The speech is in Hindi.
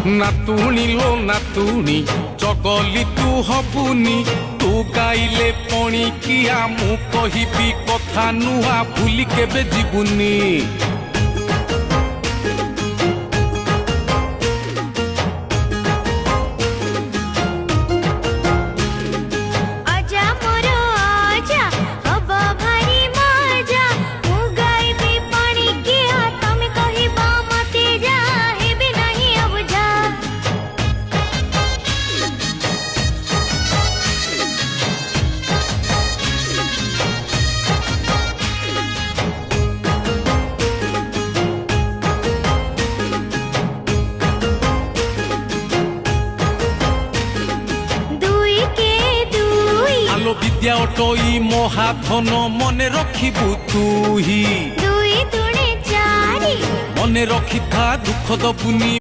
नातुणी लो नातुणी चगली तू हबुनी तू गाइले पणी किया मु कहिबी कथा नुआ भूली केबे जीवुनी। विद्या अटई महाधन मने रखिबु तुही दुई दुणे चारि मने रखिथा दुख दबुनी।